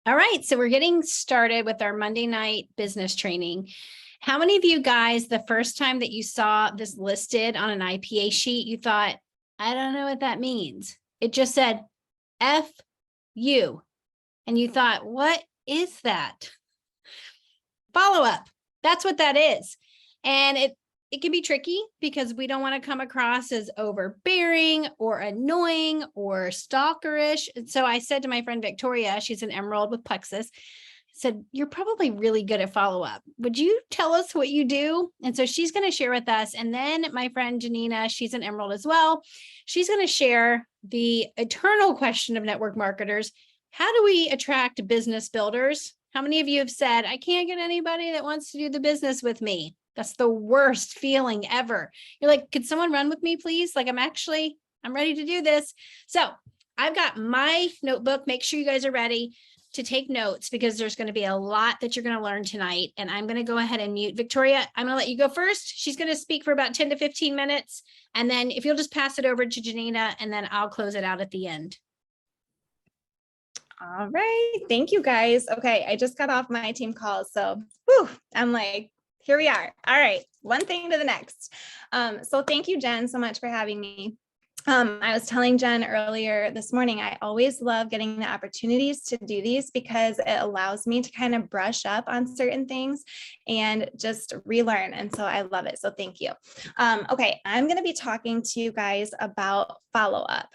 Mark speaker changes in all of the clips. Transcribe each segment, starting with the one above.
Speaker 1: All right, so we're getting started with our Monday night business training. How many of you guys, the first time that you saw this listed on an IPA sheet, you thought, I don't know what that means? It just said F U. And you thought, what is that? Follow up. That's what that is. And it can be tricky because we don't want to come across as overbearing or annoying or stalkerish. And so I said to my friend Victoria, she's an emerald with plexus, said, you're probably really good at follow-up. Would you tell us what you do? And so she's going to share with us. And then my friend Gianina, she's an emerald as well. She's going to share the eternal question of network marketers. How do we attract business builders? How many of you have said, I can't get anybody that wants to do the business with me? That's the worst feeling ever. You're like, could someone run with me, please? Like, I'm ready to do this. So I've got my notebook. Make sure you guys are ready to take notes because there's going to be a lot that you're going to learn tonight. And I'm going to go ahead and mute Victoria. I'm going to let you go first. She's going to speak for about 10 to 15 minutes. And then if you'll just pass it over to Gianina, and then I'll close it out at the end.
Speaker 2: All right. Thank you, guys. Okay. I just got off my team call. So I'm like, here we are. All right. One thing to the next. So thank you, Jen, so much for having me. I was telling Jen earlier this morning, I always love getting the opportunities to do these because it allows me to kind of brush up on certain things and just relearn. And so I love it. So thank you. Okay. I'm going to be talking to you guys about follow-up.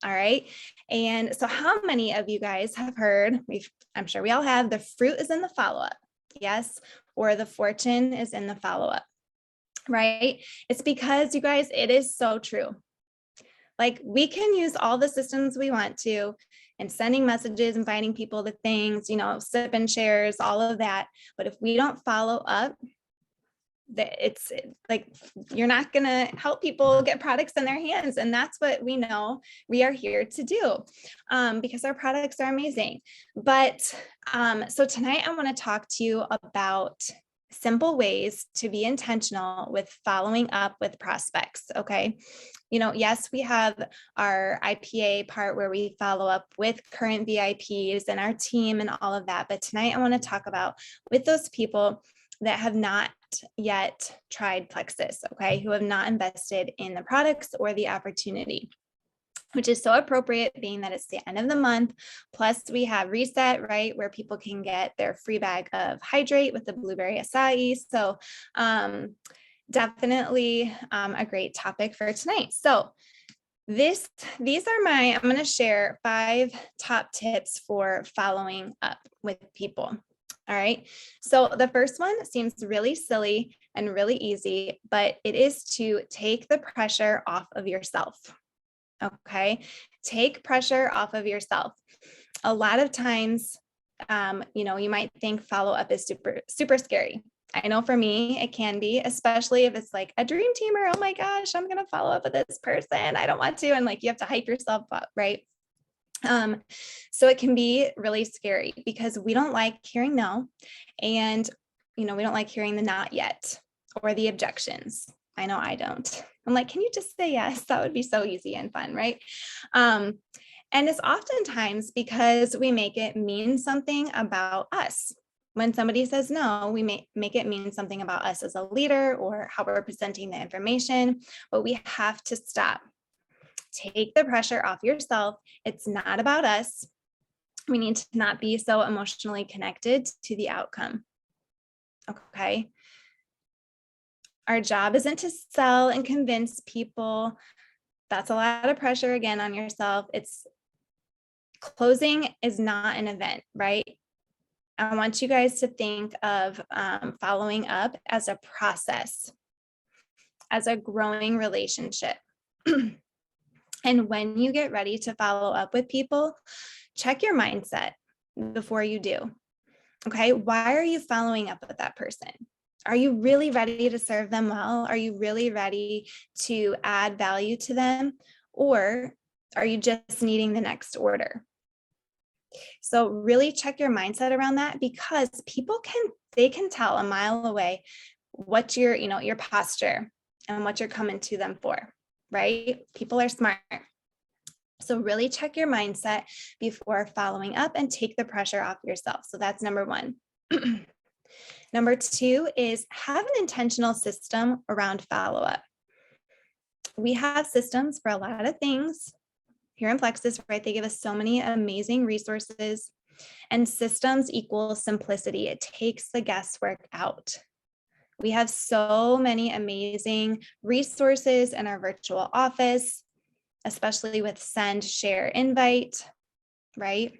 Speaker 2: All right. And so how many of you guys have heard, I'm sure we all have, the fruit is in the follow-up. Yes. Or the fortune is in the follow-up, right? It's because you guys, it is so true. Like we can use all the systems we want to and sending messages, inviting people to things, sip and shares, all of that. But if we don't follow up, it's like you're not going to help people get products in their hands. And that's what we know we are here to do because our products are amazing. But so tonight I want to talk to you about simple ways to be intentional with following up with prospects. Okay. Yes, we have our IPA part where we follow up with current VIPs and our team and all of that. But tonight I want to talk about with those people that have not yet tried Plexus, okay, who have not invested in the products or the opportunity, which is so appropriate being that it's the end of the month. Plus we have Reset, right, where people can get their free bag of Hydrate with the blueberry acai. So definitely a great topic for tonight. So these are I'm going to share 5 top tips for following up with people. All right. So the first one seems really silly and really easy, but it is to take the pressure off of yourself. Okay. Take pressure off of yourself. A lot of times, you might think follow-up is super, super scary. I know for me, it can be, especially if it's like a dream teamer. Oh my gosh, I'm going to follow up with this person. I don't want to. And like, you have to hype yourself up, right? So it can be really scary because we don't like hearing no. And, we don't like hearing the not yet or the objections. I know I don't. I'm like, can you just say yes? That would be so easy and fun, right? And it's oftentimes because we make it mean something about us. When somebody says no, we make it mean something about us as a leader or how we're presenting the information, but we have to stop. Take the pressure off yourself. It's not about us. We need to not be so emotionally connected to the outcome. Okay. Our job isn't to sell and convince people. That's a lot of pressure again on yourself. Closing is not an event, right? I want you guys to think of following up as a process, as a growing relationship. And when you get ready to follow up with people, check your mindset before you do. Okay, why are you following up with that person? Are you really ready to serve them well? Are you really ready to add value to them? Or are you just needing the next order? So really check your mindset around that because people can tell a mile away what your posture and what you're coming to them for. Right? People are smart. So really check your mindset before following up and take the pressure off yourself. So that's number one. Number two is have an intentional system around follow-up. We have systems for a lot of things here in Plexus, right? They give us so many amazing resources, and systems equal simplicity. It takes the guesswork out. We have so many amazing resources in our virtual office, especially with send, share, invite, right?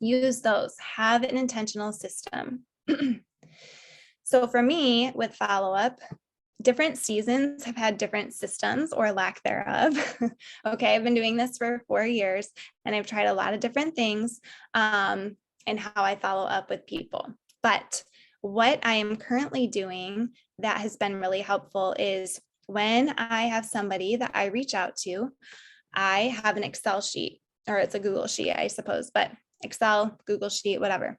Speaker 2: Use those, have an intentional system. So for me, with follow-up, different seasons have had different systems or lack thereof. Okay, I've been doing this for 4 years and I've tried a lot of different things and how I follow up with people. But what I am currently doing that has been really helpful is when I have somebody that I reach out to, I have an Excel sheet, or it's a Google sheet, I suppose, but Excel, Google sheet, whatever.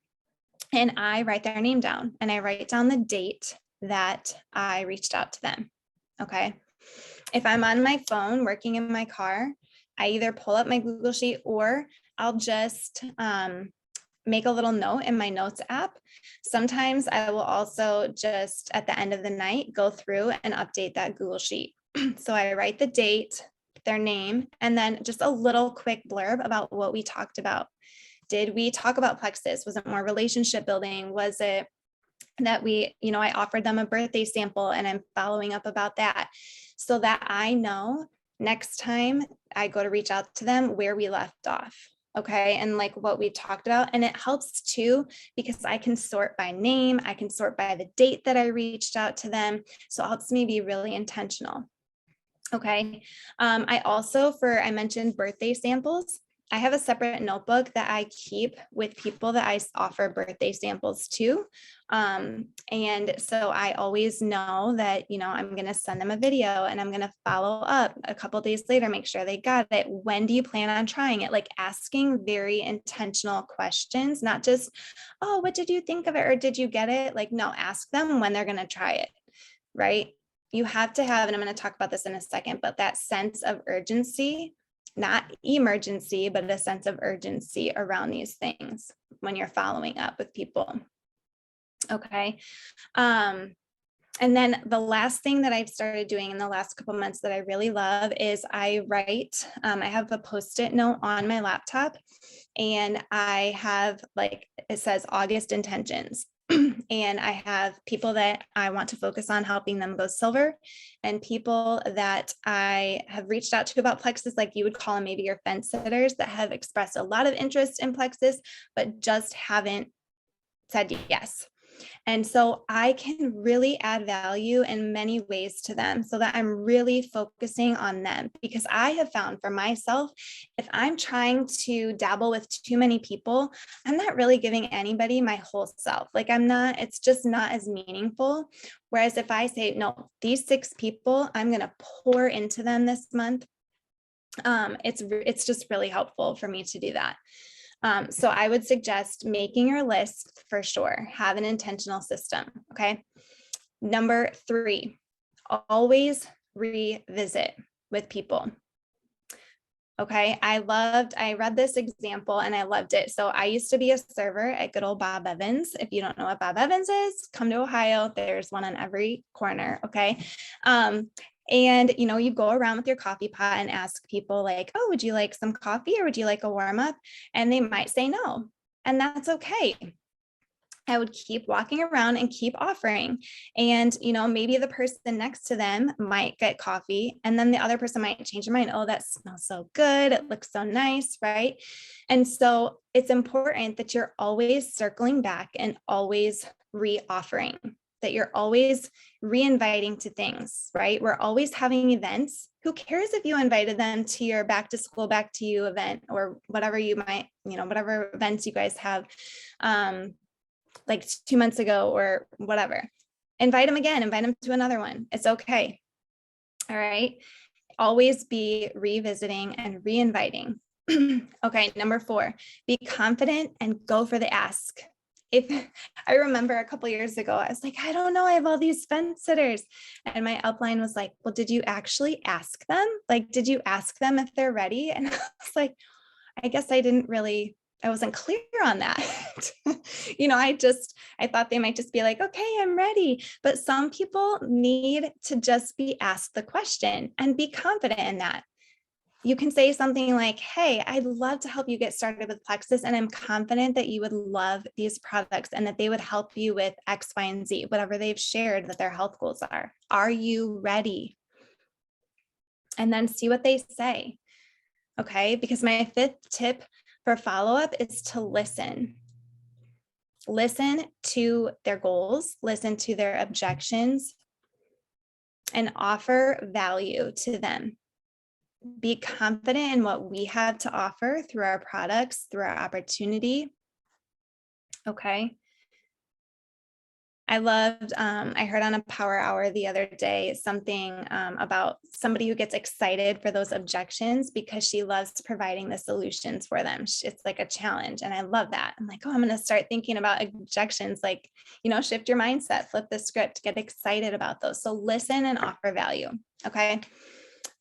Speaker 2: And I write their name down and I write down the date that I reached out to them. Okay. If I'm on my phone working in my car, I either pull up my Google sheet or I'll just make a little note in my notes app. Sometimes I will also just at the end of the night go through and update that Google sheet. So I write the date, their name, and then just a little quick blurb about what we talked about. Did we talk about Plexus? Was it more relationship building? Was it that I offered them a birthday sample and I'm following up about that so that I know next time I go to reach out to them where we left off. Okay. And like what we talked about. And it helps too, because I can sort by name, I can sort by the date that I reached out to them. So it helps me be really intentional. Okay. I mentioned birthday samples. I have a separate notebook that I keep with people that I offer birthday samples to. And so I always know that, I'm going to send them a video and I'm going to follow up a couple of days later, make sure they got it. When do you plan on trying it? Like asking very intentional questions, not just, oh, what did you think of it? Or did you get it? Like, no, ask them when they're going to try it, right? You have to have, and I'm going to talk about this in a second, but that sense of urgency, not emergency, but a sense of urgency around these things when you're following up with people. Okay. And then the last thing that I've started doing in the last couple of months that I really love is I write, I have a Post-it note on my laptop and I have it says August intentions. And I have people that I want to focus on helping them go silver and people that I have reached out to about Plexus, like you would call them maybe your fence sitters that have expressed a lot of interest in Plexus, but just haven't said yes. And so I can really add value in many ways to them so that I'm really focusing on them, because I have found for myself, if I'm trying to dabble with too many people, I'm not really giving anybody my whole self. It's just not as meaningful. Whereas if I say, no, these 6 people, I'm going to pour into them this month. It's just really helpful for me to do that. So I would suggest making your list for sure. Have an intentional system. Okay. Number 3, always revisit with people. Okay. I read this example and I loved it. So I used to be a server at good old Bob Evans. If you don't know what Bob Evans is, come to Ohio. There's one on every corner. Okay. And, you go around with your coffee pot and ask people like, oh, would you like some coffee or would you like a warm up? And they might say no. And that's okay. I would keep walking around and keep offering. And, maybe the person next to them might get coffee and then the other person might change their mind. Oh, that smells so good. It looks so nice. Right. And so it's important that you're always circling back and always re-offering, that you're always re-inviting to things, right? We're always having events. Who cares if you invited them to your back to school, back to you event or whatever you might, whatever events you guys have, like 2 months ago or whatever. Invite them again, invite them to another one. It's okay. All right. Always be revisiting and re-inviting. Okay. Number 4, be confident and go for the ask. if I remember a couple years ago, I was like, I don't know, I have all these fence sitters. And my upline was like, well, did you actually ask them? Like, did you ask them if they're ready? And I was like, I guess I wasn't clear on that. I thought they might just be like, okay, I'm ready. But some people need to just be asked the question and be confident in that. You can say something like, hey, I'd love to help you get started with Plexus. And I'm confident that you would love these products and that they would help you with X, Y, and Z, whatever they've shared that their health goals are. Are you ready? And then see what they say. Okay. Because my 5th tip for follow-up is to listen. Listen to their goals, listen to their objections, and offer value to them. Be confident in what we have to offer through our products, through our opportunity. Okay. I heard on a power hour the other day something about somebody who gets excited for those objections because she loves providing the solutions for them. It's like a challenge. And I love that. I'm like, oh, I'm going to start thinking about objections, like, shift your mindset, flip the script, get excited about those. So listen and offer value. Okay.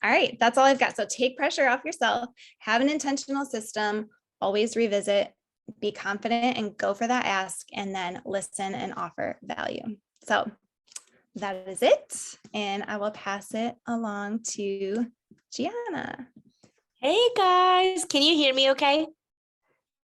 Speaker 2: All right. That's all I've got. So take pressure off yourself, have an intentional system, always revisit, be confident and go for that ask, and then listen and offer value. So that is it. And I will pass it along to Gianna.
Speaker 3: Hey guys, can you hear me okay?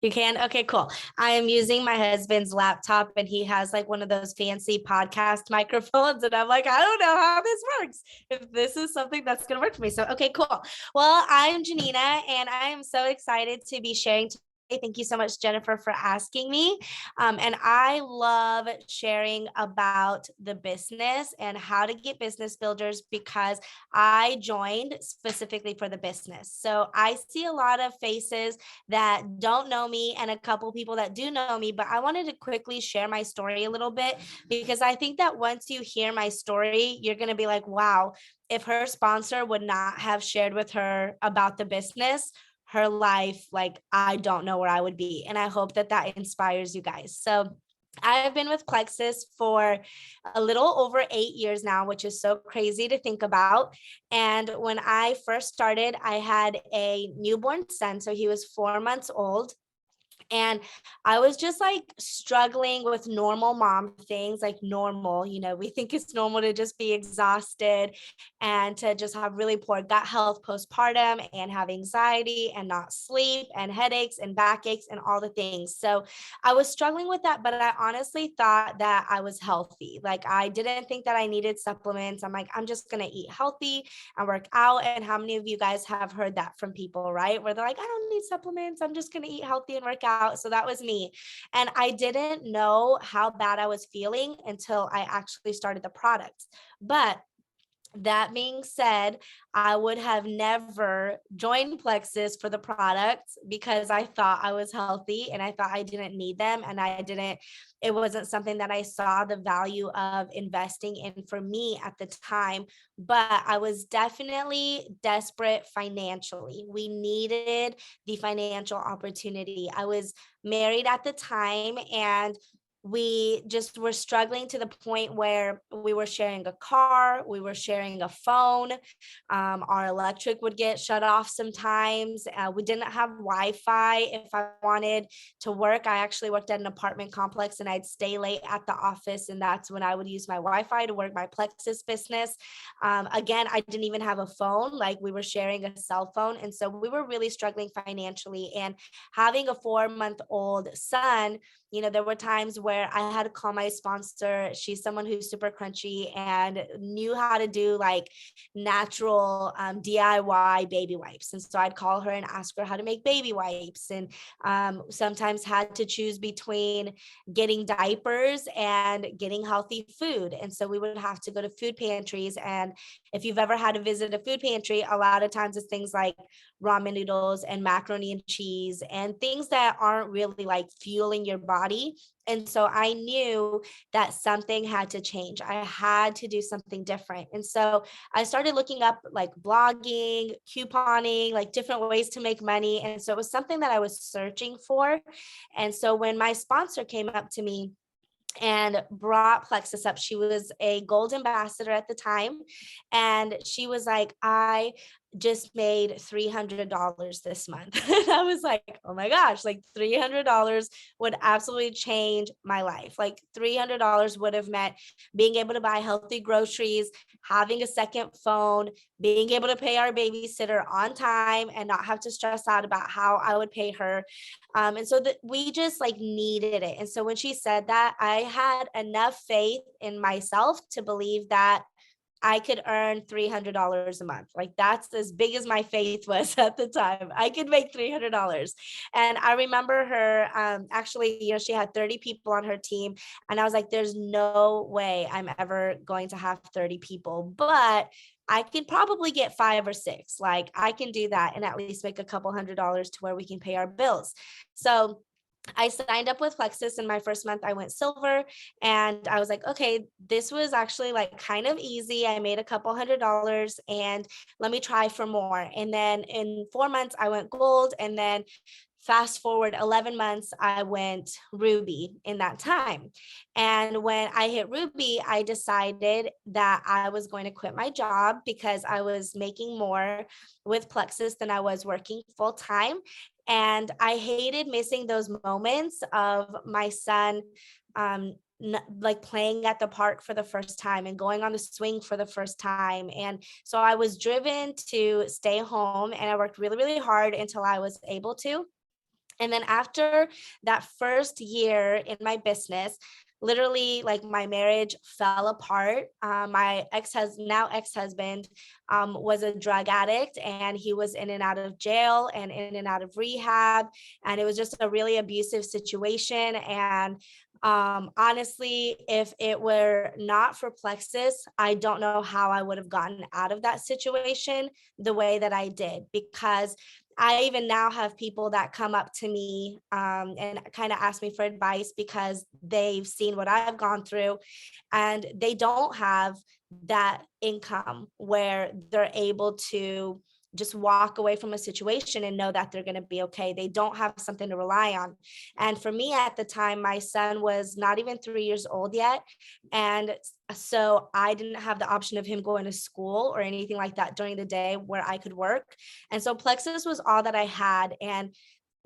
Speaker 3: You can? Okay, cool. I am using my husband's laptop and he has like one of those fancy podcast microphones. And I'm like, I don't know how this works. If this is something that's going to work for me. So, okay, cool. Well, I am Gianina and I am so excited to be sharing today. Thank you so much, Jennifer, for asking me. And I love sharing about the business and how to get business builders because I joined specifically for the business. So I see a lot of faces that don't know me and a couple people that do know me, but I wanted to quickly share my story a little bit because I think that once you hear my story, you're going to be like, wow, if her sponsor would not have shared with her about the business, her life, like, I don't know where I would be. And I hope that that inspires you guys. So I've been with Plexus for a little over 8 years now, which is so crazy to think about. And when I first started, I had a newborn son. So he was 4 months old. And I was just like struggling with normal mom things, like normal, we think it's normal to just be exhausted and to just have really poor gut health postpartum and have anxiety and not sleep and headaches and backaches and all the things. So I was struggling with that, but I honestly thought that I was healthy. Like I didn't think that I needed supplements. I'm like, I'm just going to eat healthy and work out. And how many of you guys have heard that from people, right? Where they're like, I don't need supplements. I'm just going to eat healthy and work out. So that was me. And I didn't know how bad I was feeling until I actually started the products. But that being said, I would have never joined Plexus for the products because I thought I was healthy and I thought I didn't need them. And it wasn't something that I saw the value of investing in for me at the time, but I was definitely desperate financially. We needed the financial opportunity. I was married at the time and we just were struggling to the point where we were sharing a car, we were sharing a phone, our electric would get shut off sometimes. We didn't have Wi-Fi. If I wanted to work, I actually worked at an apartment complex and I'd stay late at the office, and that's when I would use my Wi-Fi to work my Plexus business. Again, I didn't even have a phone, like we were sharing a cell phone. And so we were really struggling financially, and having a 4-month-old son, there were times where I had to call my sponsor. She's someone who's super crunchy and knew how to do like natural DIY baby wipes. And so I'd call her and ask her how to make baby wipes, and sometimes had to choose between getting diapers and getting healthy food. And so we would have to go to food pantries. And if you've ever had to visit a food pantry, a lot of times it's things like ramen noodles and macaroni and cheese and things that aren't really like fueling your body body. And so I knew that something had to change. I had to do something different. And so I started looking up like blogging, couponing, like different ways to make money. And so it was something that I was searching for. And so when my sponsor came up to me and brought Plexus up, she was a gold ambassador at the time. And she was like, I just made $300 this month. And I was like, oh my gosh, like $300 would absolutely change my life. Like $300 would have meant being able to buy healthy groceries, having a second phone, being able to pay our babysitter on time and not have to stress out about how I would pay her. And so that we just like needed it. And so when she said that, I had enough faith in myself to believe that I could earn $300 a month. Like that's as big as my faith was at the time. I could make $300. And I remember her actually, she had 30 people on her team. And I was like, there's no way I'm ever going to have 30 people, but I could probably get 5 or 6. Like I can do that and at least make a couple $100s to where we can pay our bills. So I signed up with Plexus in my first month. I went silver and I was like, okay, this was actually like kind of easy. I made a couple $100s and let me try for more. And then in 4 months, I went gold. And then fast forward 11 months, I went ruby in that time. And when I hit ruby, I decided that I was going to quit my job because I was making more with Plexus than I was working full time. And I hated missing those moments of my son like playing at the park for the first time and going on the swing for the first time. And so I was driven to stay home and I worked really, really hard until I was able to. And then after that first year in my business, literally like my marriage fell apart. My ex-husband was a drug addict and he was in and out of jail and in and out of rehab. And it was just a really abusive situation. And honestly, if it were not for Plexus, I don't know how I would have gotten out of that situation the way that I did, because I even now have people that come up to me and kind of ask me for advice because they've seen what I've gone through and they don't have that income where they're able to just walk away from a situation and know that they're going to be okay. They don't have something to rely on. And for me at the time, my son was not even 3 years old yet. And so I didn't have the option of him going to school or anything like that during the day where I could work. And so Plexus was all that I had. And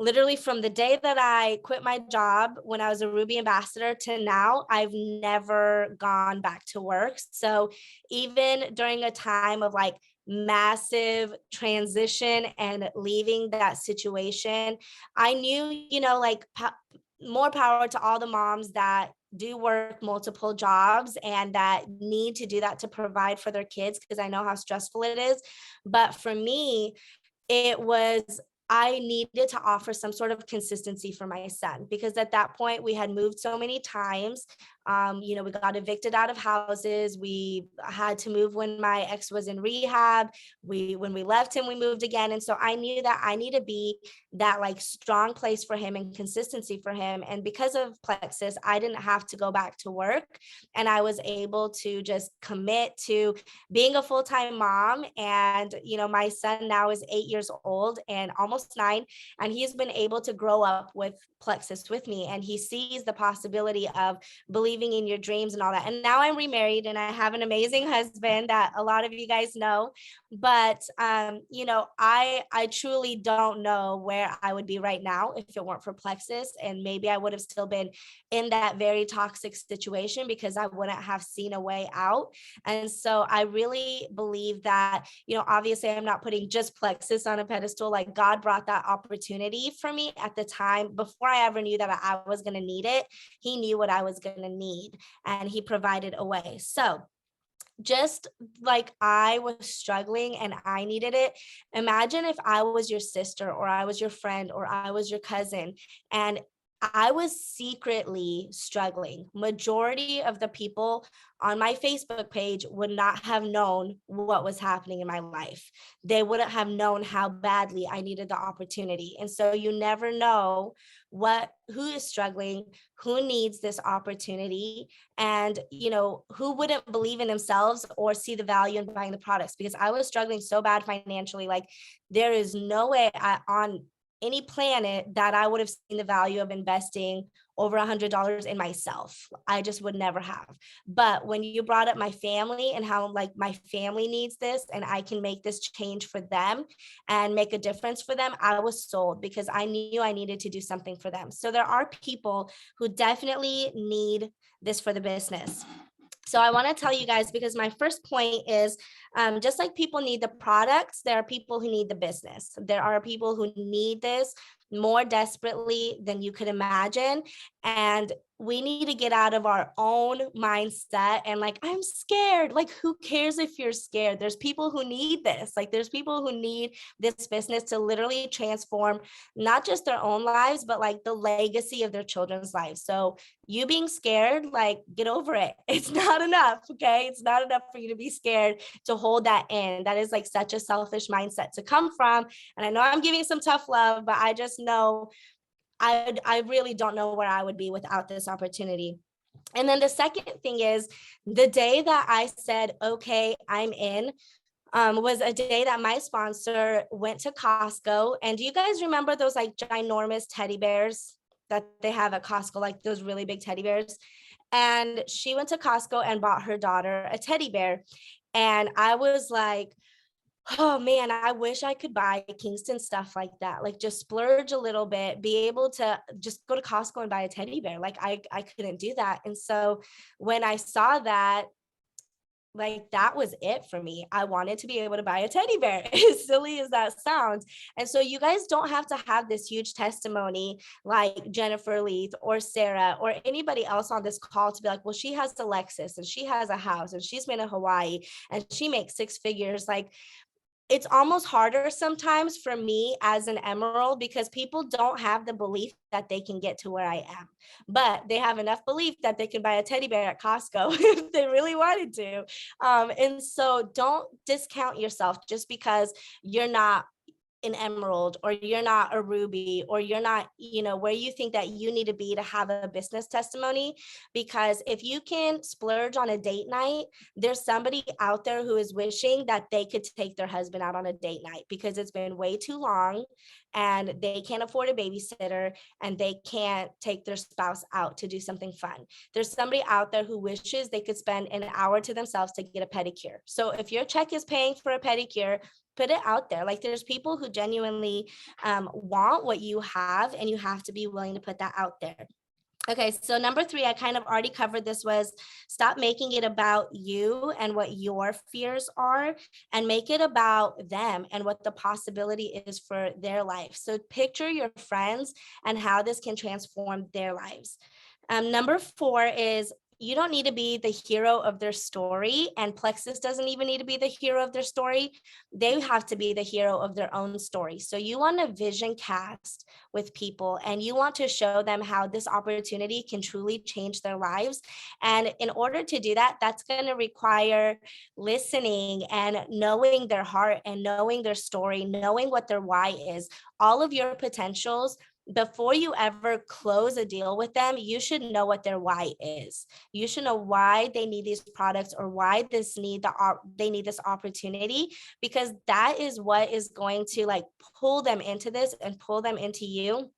Speaker 3: literally from the day that I quit my job when I was a Ruby ambassador to now, I've never gone back to work. So even during a time of like massive transition and leaving that situation, I knew, like more power to all the moms that do work multiple jobs and that need to do that to provide for their kids, because I know how stressful it is. But for me, I needed to offer some sort of consistency for my son, because at that point we had moved so many times. We got evicted out of houses. We had to move when my ex was in rehab. When we left him, we moved again. And so I knew that I need to be that like strong place for him and consistency for him. And because of Plexus, I didn't have to go back to work. And I was able to just commit to being a full-time mom. And, my son now is 8 years old and almost 9. And he's been able to grow up with Plexus with me. And he sees the possibility of believing in your dreams and all that. And now I'm remarried and I have an amazing husband that a lot of you guys know. But, I truly don't know where I would be right now if it weren't for Plexus. And maybe I would have still been in that very toxic situation because I wouldn't have seen a way out. And so I really believe that, obviously I'm not putting just Plexus on a pedestal. Like God brought that opportunity for me at the time before I ever knew that I was going to need it. He knew what I was going to need and he provided a way. So just like I was struggling and I needed it. Imagine if I was your sister or I was your friend or I was your cousin and I was secretly struggling. Majority of the people on my Facebook page would not have known what was happening in my life. They wouldn't have known how badly I needed the opportunity. And so you never know who is struggling, who needs this opportunity, and who wouldn't believe in themselves or see the value in buying the products, because I was struggling so bad financially. Like, there is no way on any planet that I would have seen the value of investing over $100 in myself. I just would never have. But when you brought up my family and how like my family needs this and I can make this change for them and make a difference for them, I was sold, because I knew I needed to do something for them. So there are people who definitely need this for the business. So I want to tell you guys, because my first point is, just like people need the products, there are people who need the business. There are people who need this more desperately than you could imagine. And we need to get out of our own mindset and like, I'm scared. Like, who cares if you're scared? There's people who need this. Like, there's people who need this business to literally transform not just their own lives, but like the legacy of their children's lives. So you being scared, like, get over it. It's not enough. Okay. It's not enough for you to be scared to hold that in. That is like such a selfish mindset to come from. And I know I'm giving some tough love, but I just know I really don't know where I would be without this opportunity. And then the second thing is, the day that I said, okay, I'm in, was a day that my sponsor went to Costco. And do you guys remember those like ginormous teddy bears that they have at Costco, like those really big teddy bears? And she went to Costco and bought her daughter a teddy bear. And I was like, oh man, I wish I could buy Kingston stuff like that. Like, just splurge a little bit, be able to just go to Costco and buy a teddy bear. Like, I couldn't do that. And so when I saw that, like, that was it for me. I wanted to be able to buy a teddy bear, as silly as that sounds. And so you guys don't have to have this huge testimony like Jennifer Leith or Sarah or anybody else on this call to be like, well, she has a Lexus and she has a house and she's been in Hawaii and she makes six figures. Like, it's almost harder sometimes for me as an emerald, because people don't have the belief that they can get to where I am, but they have enough belief that they can buy a teddy bear at Costco if they really wanted to. And so don't discount yourself just because you're not an emerald or you're not a ruby or you're not, where you think that you need to be to have a business testimony. Because if you can splurge on a date night, there's somebody out there who is wishing that they could take their husband out on a date night because it's been way too long and they can't afford a babysitter and they can't take their spouse out to do something fun. There's somebody out there who wishes they could spend an hour to themselves to get a pedicure. So if your check is paying for a pedicure, put it out there. Like, there's people who genuinely want what you have, and you have to be willing to put that out there. Okay, so number 3, I kind of already covered this, was stop making it about you and what your fears are, and make it about them and what the possibility is for their life. So picture your friends and how this can transform their lives. Number 4 is, you don't need to be the hero of their story, and Plexus doesn't even need to be the hero of their story. They have to be the hero of their own story. So you want to vision cast with people, and you want to show them how this opportunity can truly change their lives. And in order to do that, that's going to require listening and knowing their heart and knowing their story, knowing what their why is, all of your potentials. Before you ever close a deal with them, you should know what their why is. You should know why they need these products or why they need this opportunity, because that is what is going to like pull them into this and pull them into you.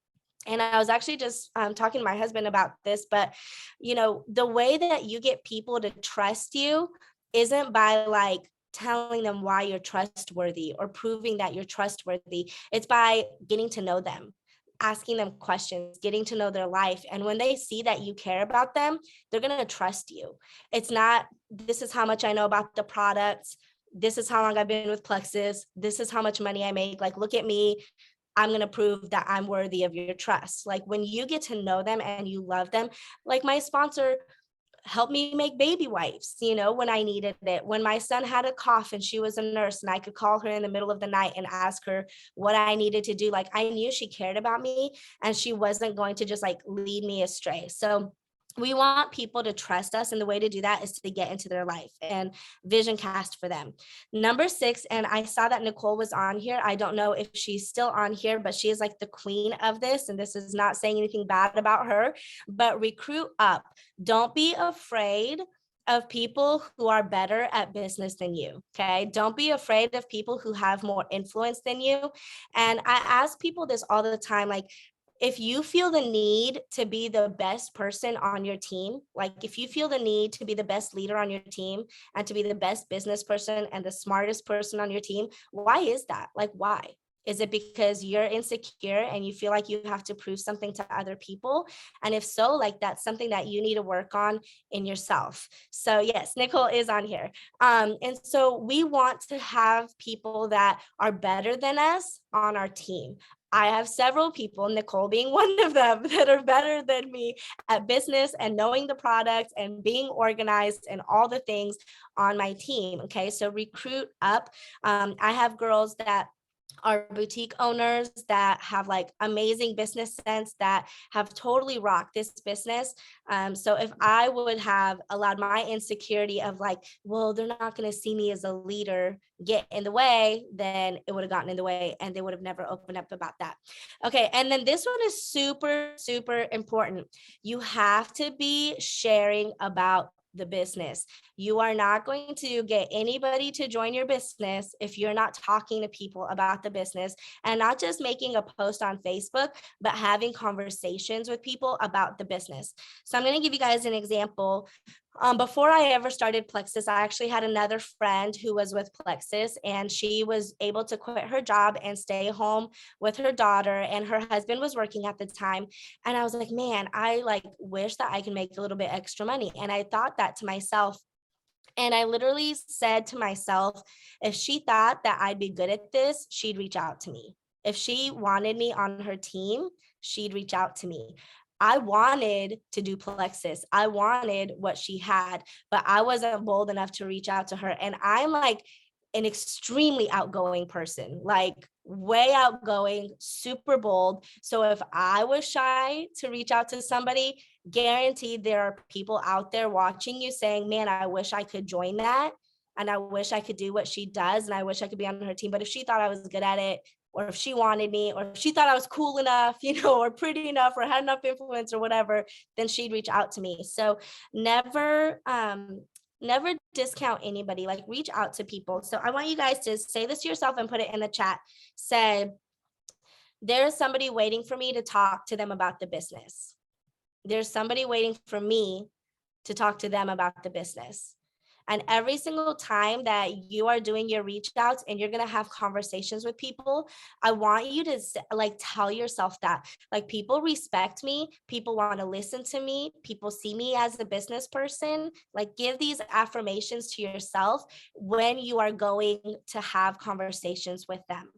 Speaker 3: And I was actually just talking to my husband about this, but the way that you get people to trust you isn't by like telling them why you're trustworthy or proving that you're trustworthy. It's by getting to know them, asking them questions, getting to know their life. And when they see that you care about them, they're going to trust you. It's not, this is how much I know about the products. This is how long I've been with Plexus. This is how much money I make. Like, look at me. I'm going to prove that I'm worthy of your trust. Like, when you get to know them and you love them, like my sponsor, help me make baby wipes, when I needed it. When my son had a cough and she was a nurse and I could call her in the middle of the night and ask her what I needed to do. Like, I knew she cared about me and she wasn't going to just like lead me astray. So we want people to trust us. And the way to do that is to get into their life and vision cast for them. Number 6, and I saw that Nicole was on here. I don't know if she's still on here, but she is like the queen of this. And this is not saying anything bad about her, but recruit up. Don't be afraid of people who are better at business than you. Okay. Don't be afraid of people who have more influence than you. And I ask people this all the time, like, if you feel the need to be the best person on your team, like if you feel the need to be the best leader on your team and to be the best business person and the smartest person on your team, why is that? Like, why? Is it because you're insecure and you feel like you have to prove something to other people? And if so, like, that's something that you need to work on in yourself. So yes, Nicole is on here. And so we want to have people that are better than us on our team. I have several people, Nicole being one of them, that are better than me at business and knowing the product and being organized and all the things on my team. Okay, so recruit up. I have girls that are boutique owners that have like amazing business sense, that have totally rocked this business. So if I would have allowed my insecurity of like, well, they're not going to see me as a leader get in the way, then it would have gotten in the way and they would have never opened up about that. Okay. And then this one is super, super important. You have to be sharing about the business. You are not going to get anybody to join your business if you're not talking to people about the business, and not just making a post on Facebook, but having conversations with people about the business. So I'm going to give you guys an example. Before I ever started Plexus, I actually had another friend who was with Plexus, and she was able to quit her job and stay home with her daughter, and her husband was working at the time. And I was like, man, I like wish that I could make a little bit extra money. And I thought that to myself. And I literally said to myself, if she thought that I'd be good at this, she'd reach out to me. If she wanted me on her team, she'd reach out to me. I wanted to do Plexus. I wanted what she had, but I wasn't bold enough to reach out to her. And I'm like an extremely outgoing person, like way outgoing, super bold. So if I was shy to reach out to somebody, guaranteed there are people out there watching you saying, man, I wish I could join that. And I wish I could do what she does. And I wish I could be on her team. But if she thought I was good at it, or if she wanted me, or if she thought I was cool enough, or pretty enough, or had enough influence or whatever, then she'd reach out to me. So never discount anybody, like reach out to people. So I want you guys to say this to yourself and put it in the chat. Say, there's somebody waiting for me to talk to them about the business. There's somebody waiting for me to talk to them about the business. And every single time that you are doing your reach outs and you're going to have conversations with people, I want you to like tell yourself that like people respect me, people want to listen to me, people see me as a business person. Like give these affirmations to yourself when you are going to have conversations with them.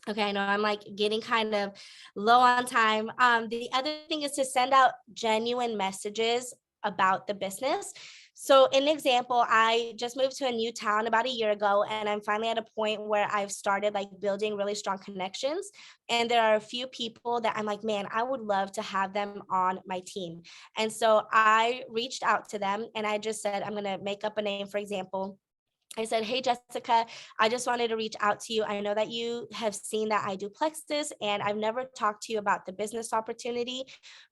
Speaker 3: Okay, I know I'm like getting kind of low on time. The other thing is to send out genuine messages about the business. So an example, I just moved to a new town about a year ago, and I'm finally at a point where I've started like building really strong connections. And there are a few people that I'm like, man, I would love to have them on my team. And so I reached out to them and I just said, I'm going to make up a name, for example. I said, hey, Jessica, I just wanted to reach out to you. I know that you have seen that I do Plexus and I've never talked to you about the business opportunity,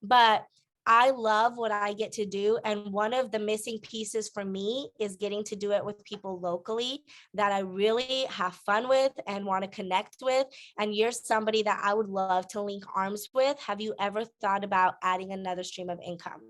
Speaker 3: but I love what I get to do. And one of the missing pieces for me is getting to do it with people locally that I really have fun with and want to connect with. And you're somebody that I would love to link arms with. Have you ever thought about adding another stream of income?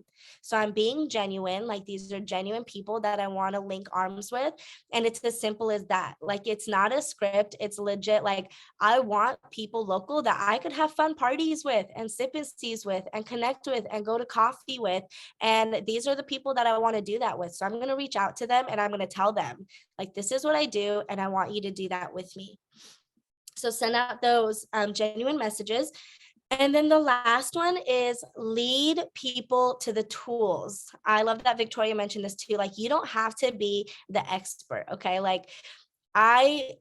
Speaker 3: So I'm being genuine, like these are genuine people that I want to link arms with. And it's as simple as that. Like, it's not a script. It's legit. Like, I want people local that I could have fun parties with and sip and seas with and connect with and go to coffee with. And these are the people that I want to do that with. So I'm going to reach out to them and I'm going to tell them, like, this is what I do. And I want you to do that with me. So send out those genuine messages. And then the last one is lead people to the tools. I love that Victoria mentioned this too. Like, you don't have to be the expert. Okay. Like,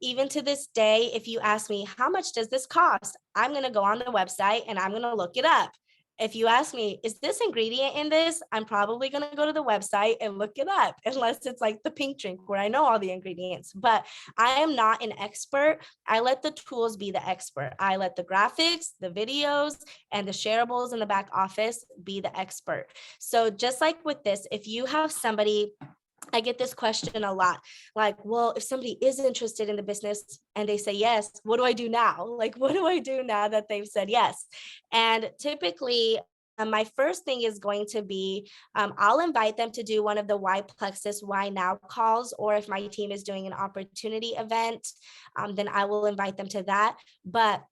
Speaker 3: even to this day, if you ask me, how much does this cost? I'm going to go on the website and I'm going to look it up. If you ask me, is this ingredient in this? I'm probably going to go to the website and look it up, unless it's like the pink drink where I know all the ingredients. But I am not an expert. I let the tools be the expert. I let the graphics, the videos, and the shareables in the back office be the expert. So just like with this, if you have somebody, I get this question a lot, like, well, if somebody is interested in the business and they say yes, what do I do now? Like, what do I do now that they've said yes? And typically, my first thing is going to be, I'll invite them to do one of the Why Plexus Why Now calls, or if my team is doing an opportunity event, then I will invite them to that. But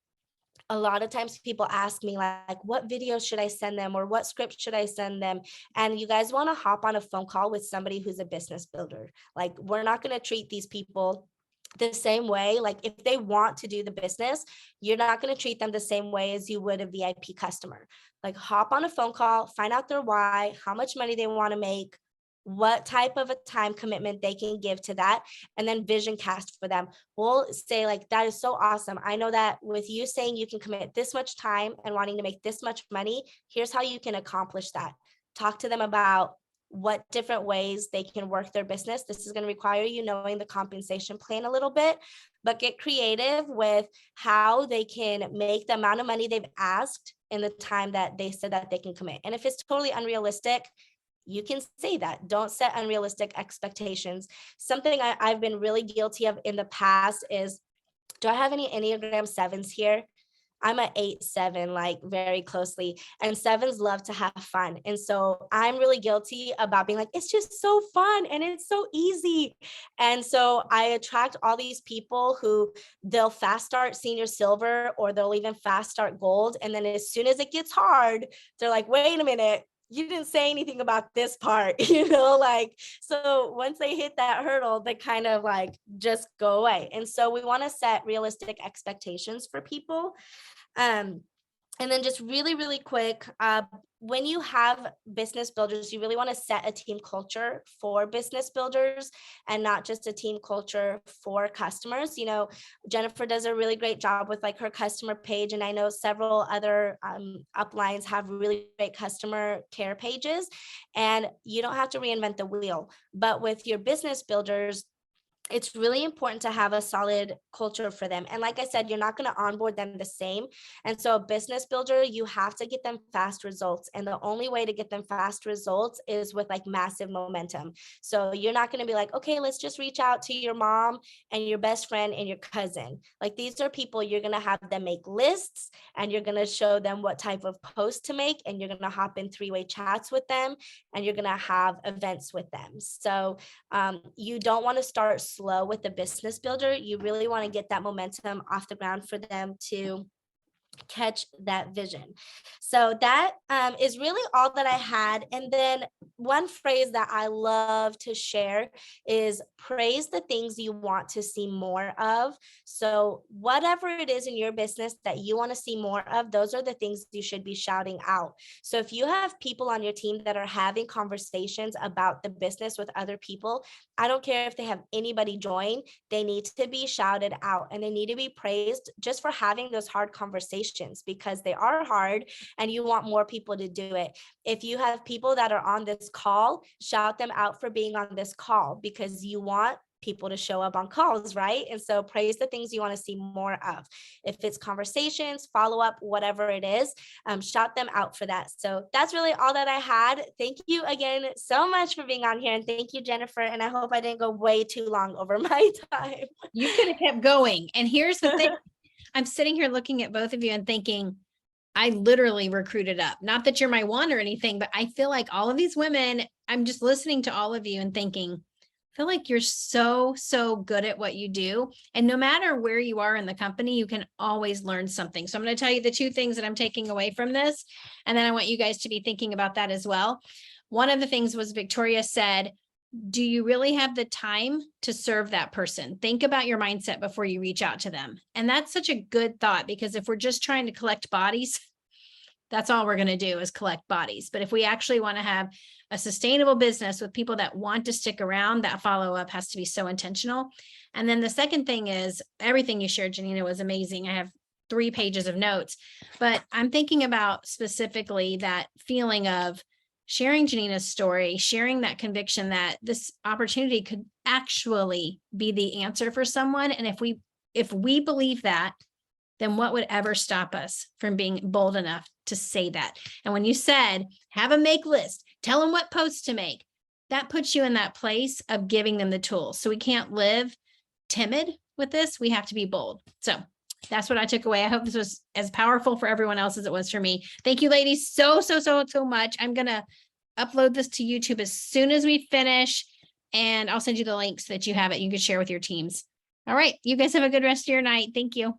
Speaker 3: a lot of times people ask me like, what video should I send them, or what script should I send them? And you guys want to hop on a phone call with somebody who's a business builder. Like, we're not going to treat these people the same way. Like, if they want to do the business, you're not going to treat them the same way as you would a VIP customer. Like, hop on a phone call, find out their why, how much money they want to make, what type of a time commitment they can give to that, and then vision cast for them. We'll say like, that is so awesome. I know that with you saying you can commit this much time and wanting to make this much money, here's how you can accomplish that. Talk to them about what different ways they can work their business. This is going to require you knowing the compensation plan a little bit, but get creative with how they can make the amount of money they've asked in the time that they said that they can commit. And if it's totally unrealistic, you can say that. Don't set unrealistic expectations. Something I've been really guilty of in the past is, do I have any Enneagram 7s here? I'm a 8-7, like very closely, and 7s love to have fun. And so I'm really guilty about being like, it's just so fun and it's so easy. And so I attract all these people who they'll fast start senior silver, or they'll even fast start gold. And then as soon as it gets hard, they're like, wait a minute, you didn't say anything about this part, like, so once they hit that hurdle, they kind of like just go away. And so we want to set realistic expectations for people. And then just really, really quick, when you have business builders, you really want to set a team culture for business builders and not just a team culture for customers. Jennifer does a really great job with like her customer page. And I know several other uplines have really great customer care pages, and you don't have to reinvent the wheel. But with your business builders, it's really important to have a solid culture for them. And like I said, you're not going to onboard them the same. And so a business builder, you have to get them fast results. And the only way to get them fast results is with like massive momentum. So you're not going to be like, okay, let's just reach out to your mom and your best friend and your cousin. Like, these are people you're going to have them make lists, and you're going to show them what type of post to make, and you're going to hop in 3-way chats with them, and you're going to have events with them. So you don't want to start slow with the business builder. You really want to get that momentum off the ground for them to catch that vision. So that is really all that I had. And then one phrase that I love to share is praise the things you want to see more of. So whatever it is in your business that you want to see more of, those are the things you should be shouting out. So if you have people on your team that are having conversations about the business with other people, I don't care if they have anybody join, they need to be shouted out, and they need to be praised just for having those hard conversations, because they are hard and you want more people to do it. If you have people that are on this call, shout them out for being on this call, because you want people to show up on calls, right? And so praise the things you want to see more of. If it's conversations, follow up, whatever it is, shout them out for that. So that's really all that I had. Thank you again so much for being on here. And thank you, Jennifer. And I hope I didn't go way too long over my time.
Speaker 1: You could have kept going. And here's the thing. I'm sitting here looking at both of you and thinking, I literally recruited up. Not that you're my one or anything, but I feel like all of these women, I'm just listening to all of you and thinking, I feel like you're so, so good at what you do. And no matter where you are in the company, you can always learn something. So I'm going to tell you the 2 things that I'm taking away from this. And then I want you guys to be thinking about that as well. One of the things was Victoria said, do you really have the time to serve that person? Think about your mindset before you reach out to them. And that's such a good thought, because if we're just trying to collect bodies, That's all we're going to do is collect bodies. But if we actually want to have a sustainable business with people that want to stick around, that follow-up has to be so intentional. And then the second thing is everything you shared, Gianina, was amazing. I have 3 pages of notes, but I'm thinking about specifically that feeling of sharing Gianina's story, sharing that conviction that this opportunity could actually be the answer for someone. And if we believe that, then what would ever stop us from being bold enough to say that? And when you said, have a make list, tell them what posts to make, that puts you in that place of giving them the tools. So we can't live timid with this. We have to be bold. So that's what I took away. I hope this was as powerful for everyone else as it was for me. Thank you, ladies, so much. I'm going to upload this to YouTube as soon as we finish, and I'll send you the links so that you have it. You can share with your teams. All right. You guys have a good rest of your night. Thank you.